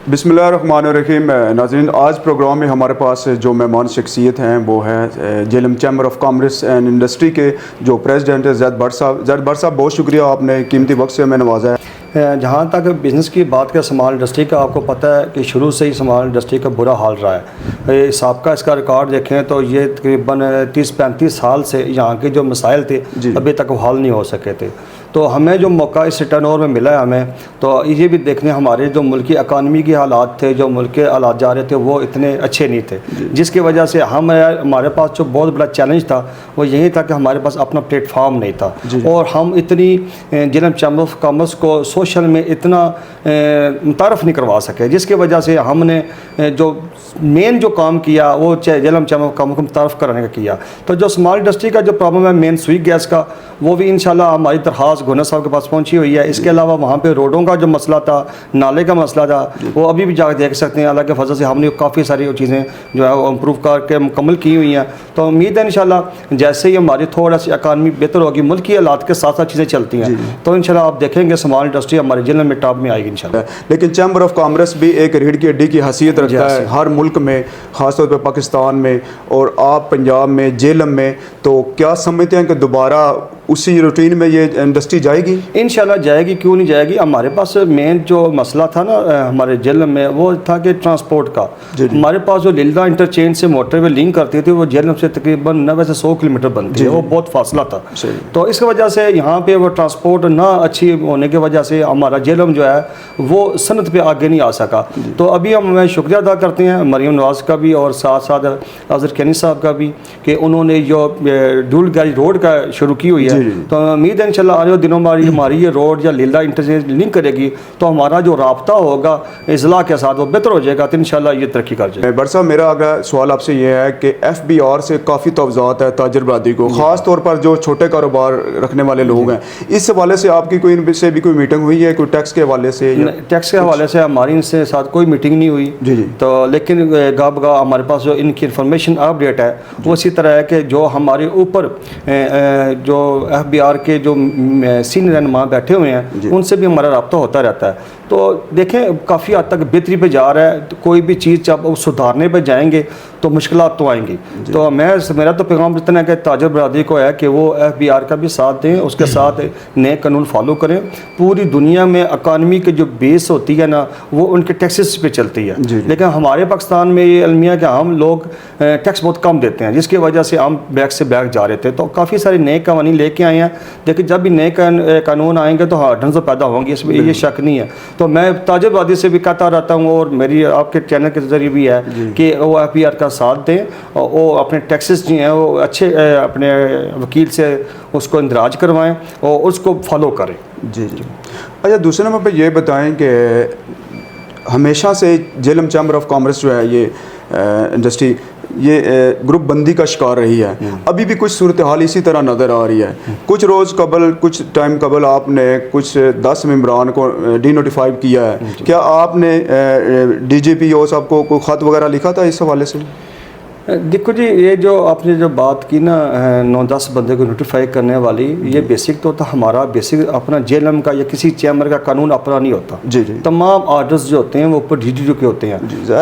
बिस्मिल्लाहिर्रहमानिर्रहीम। नाज़रीन, आज प्रोग्राम में हमारे पास जो मेहमान शख्सियत हैं वो है Jhelum chamber of commerce and industry के जो प्रेसिडेंट है ज़ैद भट्ट साहब। ज़ैद भट्ट साहब, बहुत शुक्रिया, आपने कीमती वक्त से हमें नवाजा है। जहाँ तक बिज़नेस की बात का स्मॉल इंडस्ट्री का, आपको पता है कि शुरू से ही स्मॉल इंडस्ट्री का बुरा हाल रहा है। सबका इसका रिकॉर्ड देखें तो ये तकरीबन 30-35 साल से यहाँ के जो मसाइल थे अभी तक वो हल नहीं हो सके थे। तो हमें जो मौका इस टर्नओवर में मिला है हमें, तो ये भी देखने हमारे जो मुल्क की इकानमी के हालात थे, जो मुल्क के हालात जा रहे थे वो इतने अच्छे नहीं थे, जिसकी वजह से हमारे पास जो बहुत बड़ा चैलेंज था वो यही था कि हमारे पास अपना प्लेटफार्म नहीं था और हम इतनी जेलम चैम्बर ऑफ कॉमर्स को सोशल में इतना मुतारफ़ नहीं करवा सके, जिसकी वजह से हमने जो मेन जो काम किया वो जेलम चैम्बर ऑफ कॉमर्स को मुतारफ़ कराने का किया। तो जो स्मॉल इंडस्ट्री का जो प्रॉब्लम है मेन स्वीट गैस का, वो भी इंशाल्लाह हमारी दरख्वास्त गवर्नर साहब के पास पहुंची हुई है। इसके अलावा वहाँ पे रोडों का जो मसला था, नाले का मसला था, वो अभी भी जाकर देख सकते हैं। अल्लाह के फजल से हमने काफ़ी सारी चीज़ें जो है वो इम्प्रूव करके मुकम्मल की हुई हैं। तो उम्मीद है इंशाल्लाह जैसे ही हमारी थोड़ा सी इकानमी बेहतर होगी, मुल्क की हालात के साथ साथ चीज़ें चलती हैं, तो इंशाल्लाह आप देखेंगे स्मॉल इंडस्ट्री हमारे जिले में टॉप में आएगी इंशाल्लाह। लेकिन चैम्बर ऑफ कॉमर्स भी एक रीढ़ की हड्डी की हैसियत रखता है हर मुल्क में, ख़ासतौर पर पाकिस्तान में और आप पंजाब में जेलम में। तो क्या समझते हैं कि दोबारा उसी रूटीन में ये इंडस्ट्री जाएगी? इंशाल्लाह जाएगी, क्यों नहीं जाएगी। हमारे पास मेन जो मसला था ना हमारे जेलम में, वो था कि ट्रांसपोर्ट का। हमारे पास जो लीला इंटरचेंज से मोटरवे लिंक करती थी वो जेलम से तकरीबन 90 से 100 किलोमीटर बनती है, वो बहुत फासला था। तो इस वजह से यहाँ पे वो ट्रांसपोर्ट ना अच्छी होने की वजह से हमारा जेलम जो है वो सनत पे आगे नहीं आ सका। तो अभी हम शुक्रिया अदा करते हैं मरीम नवाज़ का भी और साथ साथ अजहर कैनी साहब का भी कि उन्होंने जो डुअल गैज रोड का शुरू की हुई है। तो उम्मीद है इंशाल्लाह आने वाले दिनों में हमारी ये रोड या लीला इंटरचेंज लिंक करेगी तो हमारा जो राब्ता होगा इजला के साथ वो बेहतर हो जाएगा, तो इंशाल्लाह ये तरक्की कर जाएगा। भट्ट साहब, मेरा अगला सवाल आपसे ये है कि FBR से काफ़ी तवज़ात है ताजर बरादरी को, ख़ास तौर पर जो छोटे कारोबार रखने वाले लोग हैं। इस हवाले से आपकी कोई इनसे भी कोई मीटिंग हुई है, कोई टैक्स के हवाले से? टैक्स के हवाले से हमारी इनसे साथ कोई मीटिंग नहीं हुई तो, लेकिन गा हमारे पास जो इनकी इन्फॉर्मेशन अपडेट है वो इसी तरह है कि जो हमारे ऊपर जो FBR के जो सीनियर रहनुमा बैठे हुए हैं उनसे भी हमारा रब्ता होता रहता है। तो देखें काफ़ी हद तक बेहतरी पे जा रहा है। तो कोई भी चीज़ जब सुधारने पे जाएंगे तो मुश्किलात तो आएंगी। तो मेरा तो पैगाम इतना है कि ताजर बरादरी को है कि वो FBR का भी साथ दें, उसके साथ नए कानून फॉलो करें। पूरी दुनिया में इकानमी की जो बेस होती है ना वो उनके टैक्सेस पे चलती है, लेकिन हमारे पाकिस्तान में ये अलमिया कि हम लोग टैक्स बहुत कम देते हैं, जिसकी वजह से हम बैक से बैक जा रहे थे। तो काफ़ी सारे नए कानून लेके आए हैं। देखिए जब भी नए कानून आएंगे तो हार्डन्स तो पैदा होंगी, इसमें ये शक नहीं है। तो मैं ताजर बरादरी से भी कहता रहता हूँ और मेरी आपके चैनल के जरिए भी है कि वो FBR का साथ दें और वो अपने टैक्सेस जो हैं वो अच्छे अपने वकील से उसको इंदराज करवाएं और उसको फॉलो करें। अच्छा, दूसरे नंबर पे ये बताएं कि हमेशा से जेलम चैम्बर ऑफ कॉमर्स जो है ये इंडस्ट्री ये ग्रुप बंदी का शिकार रही है। अभी भी कुछ सूरत हाल इसी तरह नज़र आ रही है। कुछ रोज़ कबल, कुछ टाइम कबल आपने कुछ 10 मेंबरान को डीनोटिफाई किया है। क्या आपने DGPO साहब को कोई ख़त वगैरह लिखा था इस हवाले से? देखो जी, ये जो आपने जो बात की ना 9-10 बंदे को नोटिफाई करने वाली, ये बेसिक तो हमारा बेसिक अपना जेलम का या किसी चैम्बर का कानून अपना नहीं होता। तमाम ऑर्डर्स जो होते हैं वो ऊपर DGPO के होते हैं।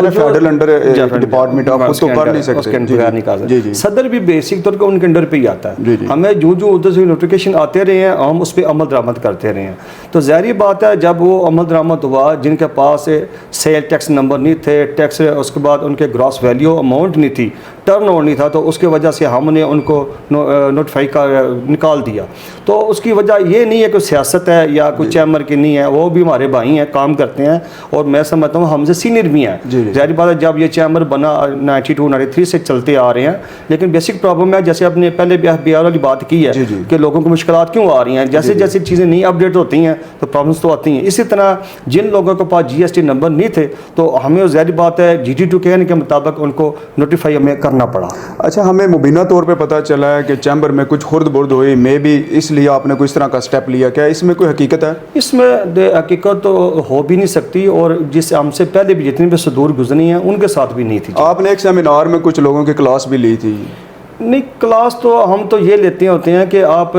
फेडरल अंडर डिपार्टमेंट आप उसको कर नहीं सकते। सदर भी बेसिक तौर पर उनके अंडर पे ही आता है। हमें जो उधर से नोटिफिकेशन आते रहे हैं हम उस पर अमल दरामद करते रहे हैं। तो ज़ाहिर बात है जब वो अमल दरामद हुआ, जिनके पास सेल टैक्स नंबर नहीं थे, टैक्स उसके बाद उनके ग्रॉस वैल्यू अमाउंट नहीं थी, टर्न ओवर नहीं था, तो उसके वजह से हमने उनको नोटिफाई कर निकाल दिया। तो उसकी वजह ये नहीं है कि सियासत है या कुछ चैम्बर की नहीं है, वो भी हमारे भाई हैं, काम करते हैं और मैं समझता हूँ हमसे सीनियर भी हैं। ज़ाहिर बात है जब ये चैम्बर बना 92-93 से चलते आ रहे हैं, लेकिन बेसिक प्रॉब्लम है जैसे आपने पहले भी FBR वाली बात की है कि लोगों को मुश्किलात क्यों आ रही हैं। जैसे जैसे चीज़ें नहीं अपडेट होती हैं तो प्रॉब्लम्स तो आती हैं। इसी तरह जिन लोगों के पास GST नंबर नहीं थे तो हमें ज़ाहिर बात है GT2 कहने के मुताबिक उनको नोटिफाई हमें करना पड़ा। अच्छा, हमें मुबीना तौर पे पता चला है कि चैम्बर में कुछ खुर्द बुर्द हुई, मे भी इसलिए आपने कोई इस तरह का स्टेप लिया। क्या इसमें कोई हकीकत है? इसमें हकीकत तो हो भी नहीं सकती और जिस हमसे पहले भी जितनी भी सदूर गुजरी हैं उनके साथ भी नहीं थी। आपने एक सेमिनार में कुछ लोगों की क्लास भी ली थी? नहीं, क्लास तो हम तो ये लेते होते हैं कि आप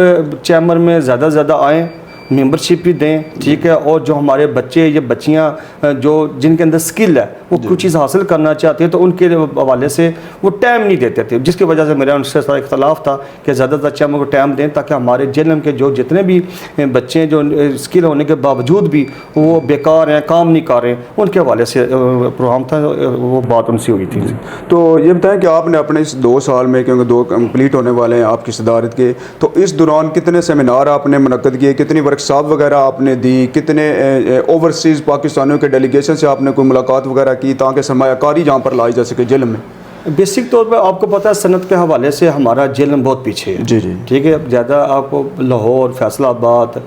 चैम्बर में ज़्यादा से ज़्यादा आएँ मेंबरशिप भी दें, ठीक है, और जो हमारे बच्चे या बच्चियां जो जिनके अंदर स्किल है वो कुछ चीज़ हासिल करना चाहते हैं तो उनके हवाले से वो टाइम नहीं देते थे, जिसकी वजह से मेरा उनसे सारा इख्तलाफ था कि ज़्यादातर अच्छा हमको टाइम दें ताकि हमारे जेलम के जो जितने भी बच्चे जो स्किल होने के बावजूद भी वो बेकार हैं, काम नहीं कर रहे हैं, उनके हवाले से प्रोग्राम था, वो बात उनसे हुई थी। तो ये बताएं कि आपने अपने इस 2 साल में, क्योंकि 2 कंप्लीट होने वाले हैं आपकी सदारत के, तो इस दौरान कितने सेमिनार आपने मुनक्कद किए, कितनी वर्कशॉप वगैरह आपने दी, कितने ओवरसीज़ पाकिस्तानियों के डेलीगेशन से आपने कोई मुलाकात वगैरह की ताकि सरमायाकारी जहाँ पर लाई जा सके जेल में? बेसिक तौर पे आपको पता है सनत के हवाले से हमारा जेलम बहुत पीछे है। जी जी, ठीक है, अब ज़्यादा आपको लाहौर, फैसलाबाद,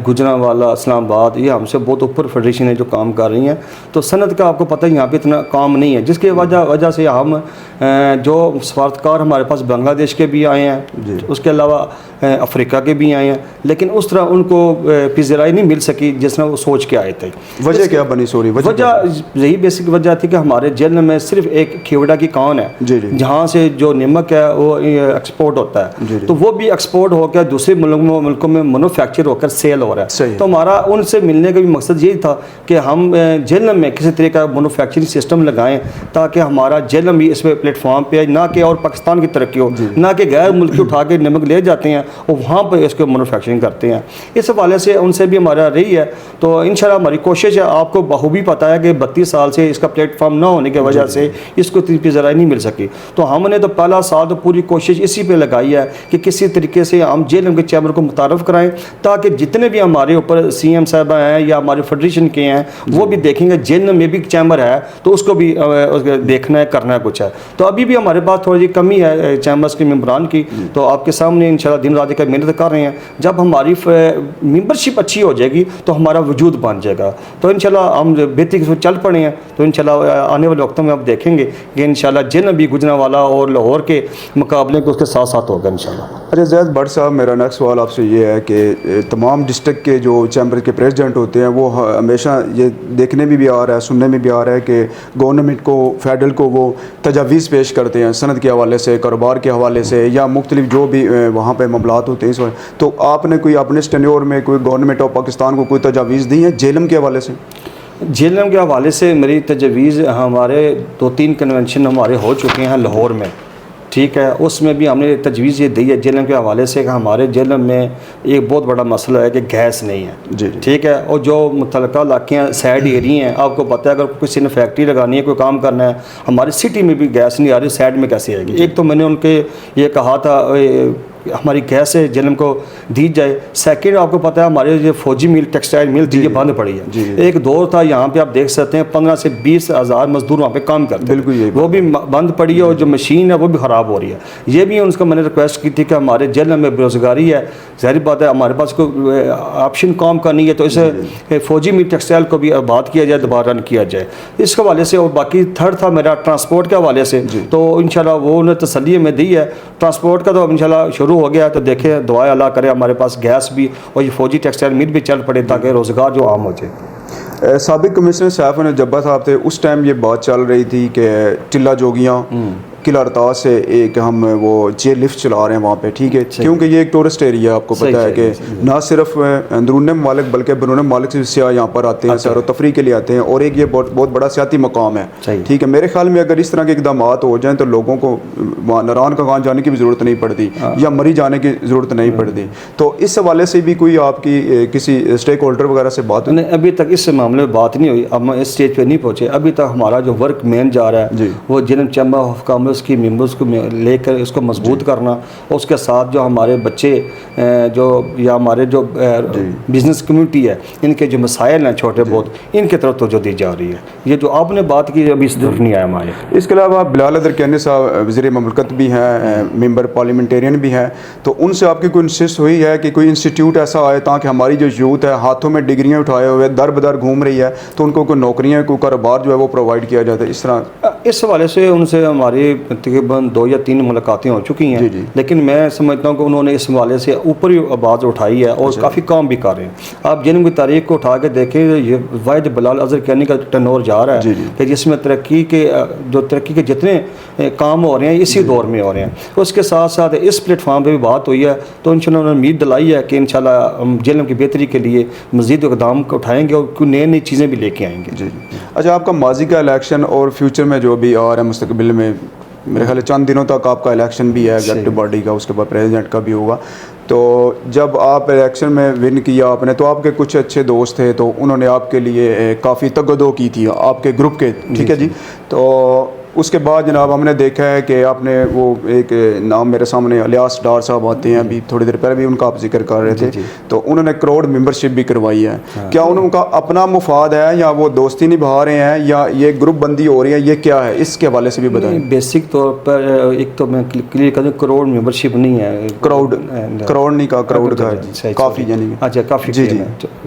गुजरांवाला, इस्लामाबाद, ये हमसे बहुत ऊपर फेडरेशन है जो काम कर रही हैं, तो सनत का आपको पता है यहाँ पे इतना काम नहीं है, जिसकी वजह से हम जो सफारतकार हमारे पास बांग्लादेश के भी आए हैं, उसके अलावा अफ्रीका के भी आए हैं, लेकिन उस तरह उनको पिज़राई नहीं मिल सकी जिस तरह वो सोच के आए थे। वजह क्या बनी? सॉरी, वजह यही बेसिक वजह थी कि हमारे जेल में सिर्फ एक खेवड़ा की कान है जहाँ से जो नमक है वो एक्सपोर्ट होता है, तो वो भी एक्सपोर्ट होकर दूसरे मुल्कों में मैन्युफैक्चर होकर सेल हो रहा है। तो हमारा उनसे मिलने का भी मकसद यही था कि हम जेल में किसी तरह का मैन्युफैक्चरिंग सिस्टम लगाएं ताकि हमारा जेल भी इसमें प्लेटफॉर्म पे ना कि और पाकिस्तान की तरक्की हो, ना कि गैर मुल्क उठा के नमक ले जाते हैं और वहाँ पर इसको मैन्युफैक्चरिंग करते हैं। इस हवाले से उनसे भी हमारा रही है, तो इंशाल्लाह हमारी कोशिश है। आपको बखूबी पता है कि 32 साल से इसका प्लेटफॉर्म ना होने की वजह से इसको इतनी पिज़राई नहीं मिल सकी, तो हमने तो पहला साल तो पूरी कोशिश इसी पे लगाई है कि किसी तरीके से हम जेल के चैम्बर को मुतारफ़ कराएं ताकि जितने भी हमारे ऊपर CM साहब हैं या हमारे फेडरेशन के हैं वो भी देखेंगे जेल में भी चैम्बर है तो उसको भी देखना है, करना है कुछ है। तो अभी भी हमारे पास थोड़ी कमी है चैम्बर्स के मेम्बरान की, तो आपके सामने इंशाल्लाह दिन रात का मेहनत कर रहे हैं। जब हमारी मेंबरशिप अच्छी हो जाएगी तो हमारा वजूद बन जाएगा, तो इंशाल्लाह हम बेहतरी से चल पड़े हैं, तो इंशाल्लाह आने वाले वक्तों में आप देखेंगे कि इंशाल्लाह जिन भी गुजरांवाला और लाहौर के मुकाबले को उसके साथ साथ होगा इंशाल्लाह। अच्छा ज़ैद भट्ट साहब, मेरा नेक्स्ट सवाल आपसे ये है कि तमाम डिस्ट्रिक्ट के जो चैम्बर के प्रेसिडेंट होते हैं वो हमेशा ये देखने में भी आ रहा है, सुनने में भी आ रहा है कि गवर्नमेंट को, फेडरल को वो तजावीज़ पेश करते हैं सनद के हवाले से, कारोबार के हवाले से या मुख्तलिफ जो भी वहाँ पर मामलात होते हैं। इस वक्त तो आपने कोई अपने टेन्योर में कोई गवर्नमेंट ऑफ पाकिस्तान को कोई तजावीज़ दी है जेलम के हवाले से? जेलम के हवाले से मेरी तजवीज़, हमारे 2-3 कन्वेंशन हमारे हो चुके हैं लाहौर में, ठीक है, उसमें भी हमने तजवीज़ ये दी है जेलम के हवाले से कि हमारे जेलम में एक बहुत बड़ा मसला है कि गैस नहीं है जी, ठीक है, और जो मुतलका इलाके हैं, साइड एरिया हैं, आपको पता है अगर किसी ने फैक्ट्री लगानी है, कोई काम करना है, हमारी सिटी में भी गैस नहीं आ रही, साइड में कैसे आएगी? एक तो मैंने उनके ये कहा था हमारी गैस जेलम को दी जाए। सेकंड, आपको पता है हमारे जो फौजी मिल, टेक्सटाइल मिल थी, ये बंद पड़ी है। एक दौर था यहाँ पे, आप देख सकते हैं 15 से 20 हज़ार मजदूर वहाँ पे काम करते हैं, बिल्कुल वो भी बंद पड़ी है और जो मशीन है वो भी ख़राब हो रही है। ये भी उनका मैंने रिक्वेस्ट की थी कि हमारे जेल में बेरोज़गारी है, ज़ाहिर बात है हमारे पास कोई ऑप्शन काम का नहीं है, तो इसे फौजी मिल टेक्सटाइल को भी आबाद किया जाए, दोबारा रन किया जाए इस हवाले से। और बाकी थर्ड था मेरा ट्रांसपोर्ट के हवाले से, तो इंशाल्लाह वो उन्हें तसल्ली में दी है ट्रांसपोर्ट का, तो इंशाल्लाह शुरू हो गया, तो देखें दुआ अल्लाह करे हमारे पास गैस भी और ये फौजी टेक्सटाइल मिल भी चल पड़े ताकि रोज़गार जो आम हो जाए। साबिक कमिश्नर सैफ जब्बा साहब थे, उस टाइम ये बात चल रही थी कि टिल्ला जोगियाँ किला रतास से एक हम वो चेयर लिफ्ट चला रहे हैं वहाँ पे, ठीक है, क्योंकि ये एक टूरिस्ट एरिया है, आपको पता है कि ना सिर्फ अंदरून ममालिक बल्कि बैरून ममालिक से सियाह यहाँ पर आते हैं, सैर व तफरी के लिए आते हैं, और एक ये बहुत बड़ा सियाती मकाम है, ठीक है। मेरे ख्याल में अगर इस तरह के इकदाम हो जाएँ तो लोगों को नारान का गान जाने की भी ज़रूरत नहीं पड़ती या मरी जाने की ज़रूरत नहीं पड़ती। तो इस हवाले से भी कोई आपकी किसी स्टेक होल्डर वगैरह से बात नहीं? अभी तक इस मामले में बात नहीं हुई, अब हम इस स्टेज पर नहीं पहुँचे। अभी तक हमारा जो वर्क मेन जा रहा है वो जिन चैम्बर ऑफ कॉमर्स की मेंबर्स को लेकर इसको मजबूत करना, और उसके साथ जो हमारे बच्चे जो या हमारे जो बिजनेस कम्युनिटी है, इनके जो मसाइल हैं छोटे बहुत, इनके तरफ तो जो दी जा रही है। ये जो आपने बात की अभी इस तरफ नहीं आया हमारे। इसके अलावा बिलाल अदर कहने साहब वज़ीर ममलकत भी हैं, मेंबर पार्लियामेंटेरियन भी हैं, तो उनसे आपकी कोई इंसिस्ट हुई है कि कोई इंस्टीट्यूट ऐसा आए ताकि हमारी जो यूथ है हाथों में डिग्रियाँ उठाए हुए दर बदर घूम रही है, तो उनको कोई नौकरियाँ, कोई कारोबार जो है वो प्रोवाइड किया जाता है? इस तरह इस हवाले से उनसे हमारी तकरीबन 2 या 3 मुलाकातें हो चुकी जी, हैं, जी। लेकिन मैं समझता हूँ कि उन्होंने इस हवाले से ऊपर ही आवाज़ उठाई है और काफ़ी काम भी कर रहे हैं। आप जन्म की तारीख को उठा के देखें, ये वाहिद बिलाल अजहर कहने का टर्नओवर जा रहा जी, है जी। कि जिसमें तरक्की के जितने काम हो रहे हैं इसी दौर में हो रहे हैं। उसके साथ साथ इस प्लेटफॉर्म पर भी बात हुई है, तो इंशाल्लाह उन्होंने उम्मीद दिलाई है कि इंशाल्लाह हम जेलम की बेहतरी के लिए मज़ीद इक़दाम उठाएँगे और कुछ नई चीज़ें भी लेके आएँगे। जी। अच्छा, आपका माजी का इलेक्शन और फ्यूचर में जो भी आ रहा है मुस्तकबिल में, मेरे ख्याल है चंद दिनों तक आपका इलेक्शन भी है एग्जीक्यूटिव बॉडी का, उसके बाद प्रेसिडेंट का भी होगा। तो जब आप इलेक्शन में विन किया आपने, तो आपके कुछ अच्छे दोस्त थे, तो उन्होंने आपके लिए काफ़ी तगदो की थी आपके ग्रुप के, ठीक है जी। तो उसके बाद जनाब हमने देखा है कि आपने वो एक नाम मेरे सामने इलियास डार साहब आते हैं, अभी थोड़ी देर पहले भी उनका आप जिक्र कर रहे थे, तो उन्होंने करोड़ मेंबरशिप भी करवाई है। क्या उनका अपना मुफाद है या वो दोस्ती निभा रहे हैं या ये ग्रुप बंदी हो रही है, ये क्या है, इसके हवाले से भी बताएं। बेसिक तौर पर एक तो मैं क्लियर कर दूं, करोड़ मेंबरशिप नहीं है, करोड़ नहीं का, करोड़ का काफ़ी, यानी अच्छा काफ़ी, जी जी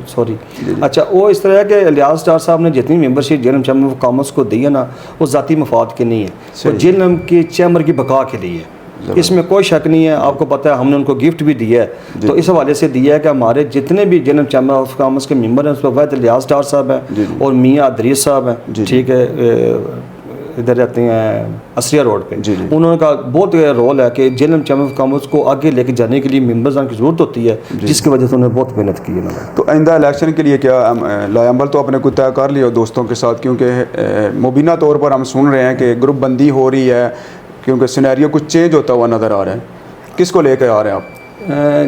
सॉरी। अच्छा, वो इस तरह है कि इलियास डार साहब ने जितनी membership JLM chamber of commerce को दी है ना, वो ज़ाती मफाद के नहीं है, वो जेएलएम की चैम्बर की बका के लिए है, इसमें कोई शक नहीं है। आपको पता है हमने उनको गिफ्ट भी दिया है, तो इस हवाले से दिया है कि हमारे जितने भी जेएलएम चैम्बर ऑफ कॉमर्स के मेंबर हैं, उस पर इलियास डार साहब हैं और मियाँ अदरीस साहब हैं, ठीक है, इधर रहते हैं असरिया रोड पे। उन्होंने का बहुत रोल है कि जेएलएम चैम्बर ऑफ कॉमर्स को आगे लेके जाने के लिए मेंबर्स की ज़रूरत होती है, जिसकी वजह से उन्होंने बहुत मेहनत की है। तो आइंदा इलेक्शन के लिए क्या लायामल तो आपने कुछ तय कर लिया दोस्तों के साथ, क्योंकि मुबीना तौर पर हम सुन रहे हैं कि ग्रुप बंदी हो रही है, क्योंकि सिनेरियो कुछ चेंज होता हुआ नज़र आ रहा है, किसको लेकर आ रहे हैं आप?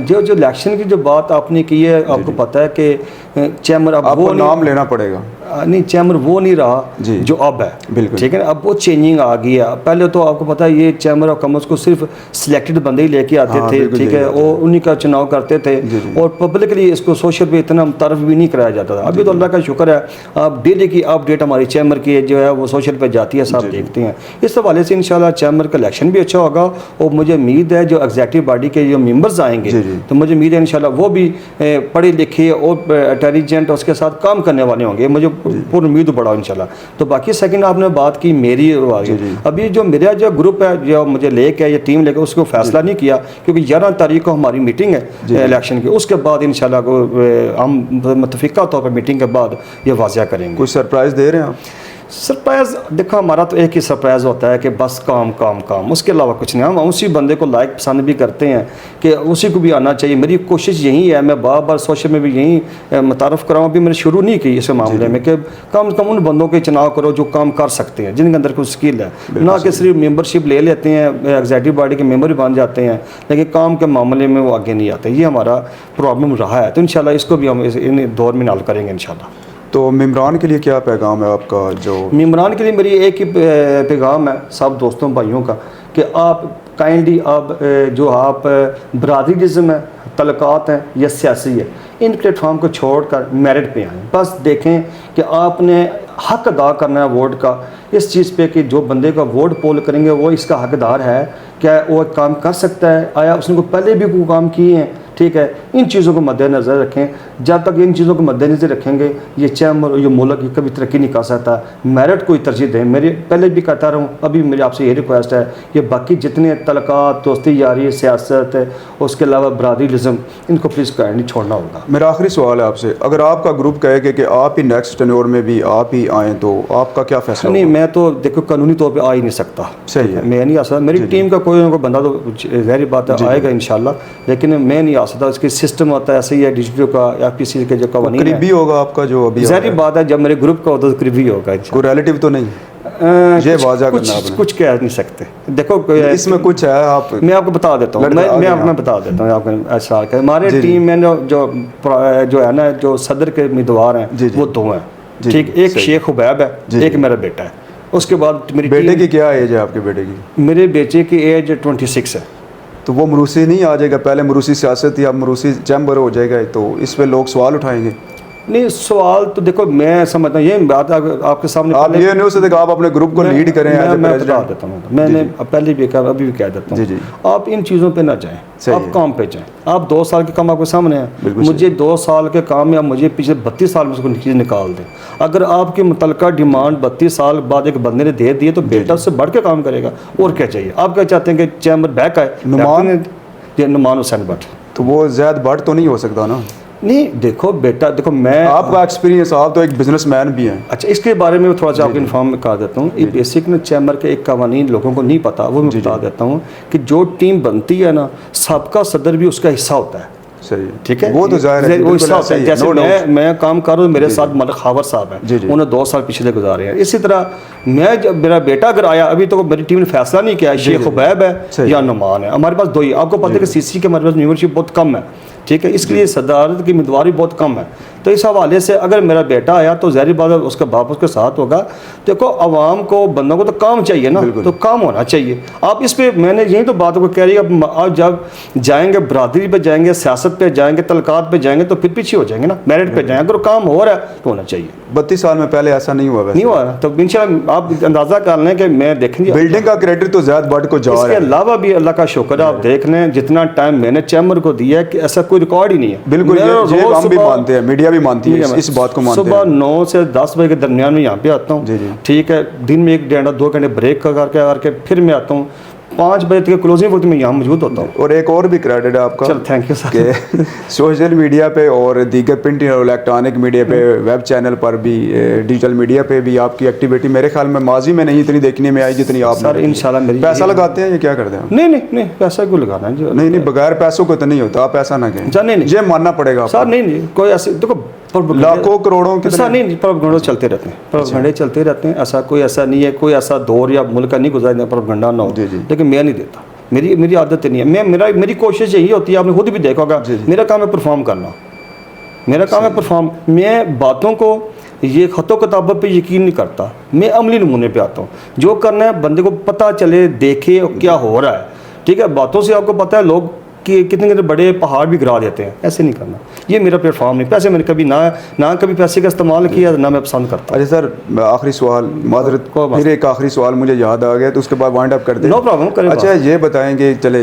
जो इलेक्शन की जो बात आपने की है, आपको पता है कि चैम्बर अब आपको नाम लेना पड़ेगा, नहीं, चैम्बर वो नहीं रहा जो अब है, बिल्कुल ठीक है। अब वो चेंजिंग आ गई है। पहले तो आपको पता है ये चैम्बर ऑफ कॉमर्स को सिर्फ सिलेक्टेड बंदे ही लेके आते थे, ठीक है, और उन्हीं का चुनाव करते थे और पब्लिकली इसको सोशल पे इतना तरफ भी नहीं कराया जाता था। अभी तो अल्लाह का शुक्र है, आप डेली की अपडेट हमारी चैम्बर की जो है वो सोशल पे जाती है, सब देखते हैं। इस हवाले से इंशाल्लाह चैम्बर का इलेक्शन भी अच्छा होगा और मुझे उम्मीद है जो एग्जीक्यूटिव बॉडी के जो मेंबर्स आएंगे, तो मुझे उम्मीद है इंशाल्लाह वो भी पढ़े लिखे और इंटेलिजेंट उसके साथ काम करने वाले होंगे, मुझे पूरी उम्मीद बड़ा इंशाल्लाह। तो बाकी सेकंड आपने बात की मेरी, अभी जो मेरा जो ग्रुप है जो मुझे लेके या टीम लेके उसको फैसला नहीं किया, क्योंकि 11 तारीख को हमारी मीटिंग है इलेक्शन की, उसके बाद इंशाल्लाह को हम मुतफिका तौर पर मीटिंग के बाद ये वाज़िया करेंगे। कुछ सरप्राइज़ दे रहे हैं आप? सरप्राइज़ देखो, हमारा तो एक ही सरप्राइज़ होता है कि बस काम काम काम, उसके अलावा कुछ नहीं। हम उसी बंदे को लाइक पसंद भी करते हैं कि उसी को भी आना चाहिए। मेरी कोशिश यही है, मैं बार बार सोशल में भी यही मुतारफ़ कराऊँ। अभी मैंने शुरू नहीं की इस मामले में कि कम से कम उन बंदों के चुनाव करो जो काम कर सकते हैं, जिनके अंदर कुछ स्किल है, ना कि सिर्फ मेंबरशिप ले लेते हैं, एग्जीक्यूटिव बॉडी के मेंबर भी बन जाते हैं, लेकिन काम के मामले में वो आगे नहीं आते। ये हमारा प्रॉब्लम रहा है, तो इंशाल्लाह इसको भी हम इन दौर में हल करेंगे इंशाल्लाह। तो मेम्बरान के लिए क्या पैगाम है आपका? जो मेम्बरान के लिए मेरी एक ही पैगाम है सब दोस्तों भाइयों का कि आप काइंडली आप जो आप बरादरीज़म है, तलक़ात हैं या सियासी है, इन प्लेटफॉर्म को छोड़कर मेरिट पे आएँ। बस देखें कि आपने हक अदा करना है वोट का, इस चीज़ पे कि जो बंदे का वोट पोल करेंगे वो इसका हकदार है, क्या वो काम कर सकता है, आया उसने को पहले भी कोई काम किए हैं, ठीक है। इन चीज़ों को मद्देनज़र रखें। जब तक इन चीज़ों को मद्देनज़र रखेंगे ये चैम्बर ये मुल्क की कभी तरक्की नहीं कर सकता। मेरिट को ही तरजीह दें। मेरी पहले भी कहता रहूँ, अभी मेरी आपसे ये रिक्वेस्ट है कि बाकी जितने तलक़ात, दोस्ती यारी, सियासत, उसके अलावा बरादरीज़म, इनको प्लीज़ काइंडली छोड़ना होगा। मेरा आखिरी सवाल है आपसे, अगर आपका ग्रुप कहे कि आप ही नेक्स्ट टेन्योर में भी आप ही आएँ, तो आपका क्या फैसला? नहीं, मैं तो देखो कानूनी तौर पर आ ही नहीं सकता। सही है, मैं नहीं आ सकता। मेरी टीम का कोई ना कोई बंदा तो ज़ाहिर बात है आएगा इंशाल्लाह, लेकिन मैं नहीं आ सकता। इसकी सिस्टम होता है ऐसे ही है, डिजिटल का एफपीसी के जो कवानीन है, करीबी होगा आपका जो अभी ज़ाहिर बात है। जब मेरे ग्रुप का होता है तो करीबी होगा। कोई रिलेटिव तो नहीं? ये वाज़ा करना आपने। कुछ कह नहीं सकते। देखो इसमें कुछ है, आप मैं आपको बता देता हूँ, मैं बता देता हूँ आपको। ऐसा हमारे टीम में जो है ना, जो सदर के उम्मीदवार हैं वो 2 हैं, ठीक। एक शेख हुबैब है, एक मेरा बेटा है। उसके बाद मेरी बेटे की क्या एज है आपके बेटे की? मेरे बेटे की एज 26 है। तो वो मरूसी नहीं आ जाएगा? पहले मरूसी सियासत या मरूसी चैम्बर हो जाएगा, तो इस पे लोग सवाल उठाएंगे। नहीं, सवाल तो देखो मैं समझता हूँ, ये बात आपके सामने आप ये नहीं हो सकते कि आप अपने ग्रुप को लीड करें एज ए मैं बता प्रेसिडेंट। देता हूँ, मैंने पहले भी कहा, अभी भी कह देता जी, जी। हूँ, आप इन चीज़ों पे ना जाएं, सही आप है। काम पे जाएं। आप 2 साल के काम आपके सामने है, बिल्कुल मुझे 2 साल के काम में आप मुझे पिछले 32 साल में उसको चीज़ निकाल दें। अगर आपकी मुतलका डिमांड 32 साल बाद एक बंदे ने दे दिए तो बेटा उससे बढ़ के काम करेगा, और क्या चाहिए। आप क्या चाहते हैं कि चैम्बर बैक आए? नुमान हुसैन भट्ट, तो वो ज़्यादा बढ़ तो नहीं हो सकता ना। नहीं देखो बेटा, देखो मैं आपका एक्सपीरियंस, आप तो एक बिजनेसमैन भी हैं। अच्छा, इसके बारे में थोड़ा सा आपको इन्फॉर्म कर देता हूँ। ये बेसिक ना चैम्बर के एक कवानीन लोगों को नहीं पता, वो मैं बता देता हूँ कि जो टीम बनती है ना, सबका सदर भी उसका हिस्सा होता है। सही है, ठीक है, वो तो जाहिर है, वो हिस्सा होता है। जैसे मैं काम कर रहा हूँ, मेरे साथ मलिक खावर साहब हैं, उन्होंने 2 साल पिछले गुजारे हैं। इसी तरह मैं, जब मेरा बेटा अगर आया, अभी तो मेरी टीम ने फैसला नहीं किया शेख उबैब है या नुमान है, हमारे पास 2 ही। आपको पता है कि सीसी के हमारे पास मेंबरशिप बहुत कम है, ठीक है, इसके लिए सदारत की उम्मीदवार भी बहुत कम है। तो इस हवाले से अगर मेरा बेटा आया तो ज़ाहिर बात है उसका बाप उसके साथ होगा। देखो आवाम को, बंदों को तो काम चाहिए ना, तो काम होना चाहिए। आप इस पे, मैंने यही तो बात को कह रही है, आप जब जाएंगे बरादरी पे जाएंगे, सियासत पे जाएंगे, तलकात पे जाएंगे, तो फिर पीछे हो जाएंगे ना, मेरिट पे जाएंगे। अगर काम हो रहा है तो होना चाहिए। 32 साल में पहले ऐसा नहीं हुआ, वैसे नहीं हुआ ना, तो इंशाल्लाह आप अंदाज़ा कर लें कि मैं देखेंगे बिल्डिंग का क्रेडिट तो ज़्यादा बढ़ को जा रहा इसके है। अलावा भी अल्लाह का शुक्र है, आप देख लें जितना टाइम मैंने चैम्बर को दिया है कि ऐसा कोई रिकॉर्ड ही नहीं है। बिल्कुल, मेरा ये रोज़ हम भी सुबह- मानते हैं, मीडिया भी मानती है, इस बात को मानते सुबह हैं। 9 से 10 बजे के दरमियान में यहाँ पे आता हूँ, जी, जी। ठीक है, दिन में 1-2 घंटे ब्रेक करके फिर मैं आता हूँ। 5 बजे तक क्लोजिंग वक्त में यहाँ मौजूद होता हूँ। और एक और भी क्रेडिट है आपका, चल थैंक यू सर। कि सोशल मीडिया पे और दीगर प्रिंट और इलेक्ट्रॉनिक मीडिया पे, वेब चैनल पर भी, डिजिटल मीडिया पे भी आपकी एक्टिविटी मेरे ख्याल में माजी में नहीं इतनी देखने में आई जितनी आप सर इंशाल्लाह मेरी पैसा लगाते हैं या क्या करते हैं? नहीं पैसा क्यों लगाना है? नहीं, बगैर पैसों को तो नहीं होता, आप ऐसा ना कहें। नहीं ये मानना पड़ेगा आपको। सर नहीं कोई ऐसे देखो लाखों करोड़ों की ऐसा नहीं, प्रोपेगेंडा चलते रहते हैं, प्रोपेगेंडे चलते रहते हैं। ऐसा नहीं है, कोई ऐसा दौर या मुल्क का नहीं गुजरा प्रोपेगेंडा ना हो, लेकिन मैं नहीं देता, मेरी आदत नहीं है। मेरी कोशिश यही होती है, आपने खुद भी देखा होगा, मेरा काम है परफॉर्म करना, मेरा काम है परफॉर्म। मैं बातों को, ये ख़तों किताबों पे यकीन नहीं करता, मैं अमली नमूने पे आता हूँ। जो करना है बंदे को पता चले, देखे क्या हो रहा है, ठीक है। बातों से आपको पता है लोग कि कितने बड़े पहाड़ भी गिरा देते हैं, ऐसे नहीं करना। ये मेरा प्लेटफॉर्म नहीं। पैसे मैंने कभी ना कभी पैसे का इस्तेमाल किया, ना मैं पसंद करता। अच्छा सर, आखिरी सवाल, माजरत, फिर एक आखिरी सवाल मुझे याद आ गया, तो उसके बाद वाइंड अप कर दें। नो प्रॉब्लम, करें। अच्छा ये बताएंगे, चले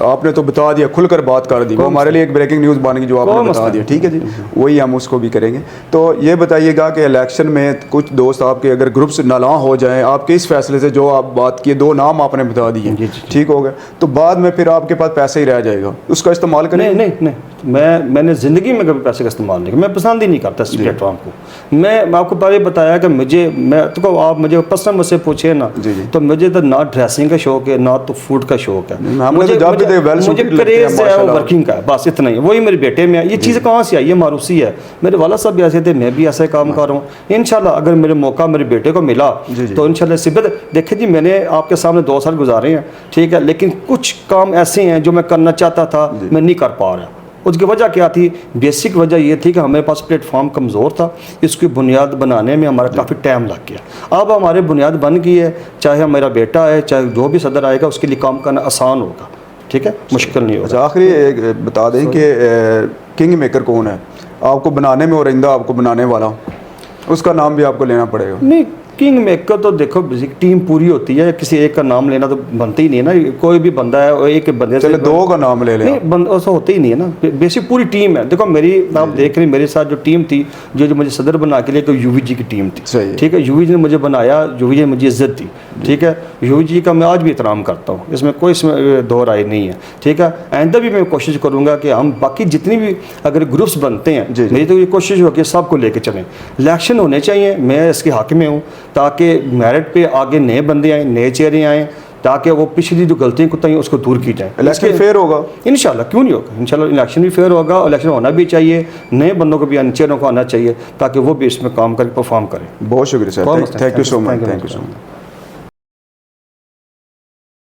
आपने तो बता दिया, खुलकर बात कर दी, वो हमारे लिए एक ब्रेकिंग न्यूज़ बन गई जो आपने बता दिया, ठीक है जी, वही हम उसको भी करेंगे। तो ये बताइएगा कि इलेक्शन में कुछ दोस्त आपके अगर ग्रुप्स नाला हो जाएं, आपके इस फैसले से, जो आप बात किए, 2 नाम आपने बता दिए, ठीक हो गए, तो बाद में फिर आपके पास पैसे ही रह जाएगा, उसका इस्तेमाल करें? नहीं, मैंने ज़िंदगी में कभी पैसे का इस्तेमाल नहीं किया, मैं पसंद ही नहीं करता इस प्लेटफॉर्म को। मैं आपको पहले बताया कि मैं तो आप मुझे पर्सनल मुझसे पूछे ना, तो मुझे तो ना ड्रेसिंग का शौक है, ना तो फूड का शौक है। मुझे क्रेज़ है वो वर्किंग का, बस इतना ही। वही मेरे बेटे में है। ये चीज़ कहाँ से आई? ये मारूसी है। मेरे वाला साहब भी ऐसे थे, मैं भी ऐसे काम कर रहा हूँ। इंशाल्लाह अगर मेरे मौका मेरे बेटे को मिला तो इंशाल्लाह सिबत। देखिए जी, मैंने आपके सामने 2 साल गुजारे हैं, ठीक है, लेकिन कुछ काम ऐसे हैं जो मैं करना चाहता था, मैं नहीं कर पा रहा। उसकी वजह क्या थी? बेसिक वजह ये थी कि हमारे पास प्लेटफॉर्म कमज़ोर था, इसकी बुनियाद बनाने में हमारा काफ़ी टाइम लग गया। अब हमारे बुनियाद बन गई है, चाहे मेरा बेटा है, चाहे जो भी सदर आएगा, उसके लिए काम करना आसान होगा, ठीक है, मुश्किल नहीं होगा। अच्छा, आखिरी बता दें कि किंग मेकर कौन है आपको बनाने में, और इंदा आपको बनाने वाला, उसका नाम भी आपको लेना पड़ेगा? नहीं, किंग मेकर तो देखो टीम पूरी होती है, किसी एक का नाम लेना तो बनता ही नहीं है ना। कोई भी बंदा है, एक बंदे से 2 का नाम ले लें, नहीं ऐसा होता ही नहीं है ना। बेसिक पूरी टीम है। देखो मेरी, आप देख रहे हैं मेरे साथ जो टीम थी, जो मुझे सदर बना के लिए, तो यूवी जी की टीम थी, ठीक है। यूवी जी ने मुझे बनाया, यूवी जी ने मुझे इज्जत दी, ठीक है। यूवी जी का मैं आज भी एहतराम करता हूँ, इसमें कोई दो राय नहीं है, ठीक है। आइंदा भी मैं कोशिश करूँगा कि हम बाकी जितनी भी अगर ग्रुप्स बनते हैं, मेरी तो ये कोशिश हो कि सबको लेके चलें। इलेक्शन होने चाहिए, मैं इसके हक में हूँ, ताकि मेरिट पे आगे नए बंदे आए, नए चेहरे आएँ, ताकि वो पिछली जो गलतियाँ कुछ उसको दूर की जाए। इलेक्शन फेयर होगा इंशाल्लाह, क्यों नहीं होगा? इंशाल्लाह इलेक्शन भी फेयर होगा, और इलेक्शन होना भी चाहिए, नए बंदों को भी, चेहरों को आना चाहिए, ताकि वो भी इसमें काम करके परफॉर्म करें। बहुत शुक्रिया sir, thank you so much, thank you so much.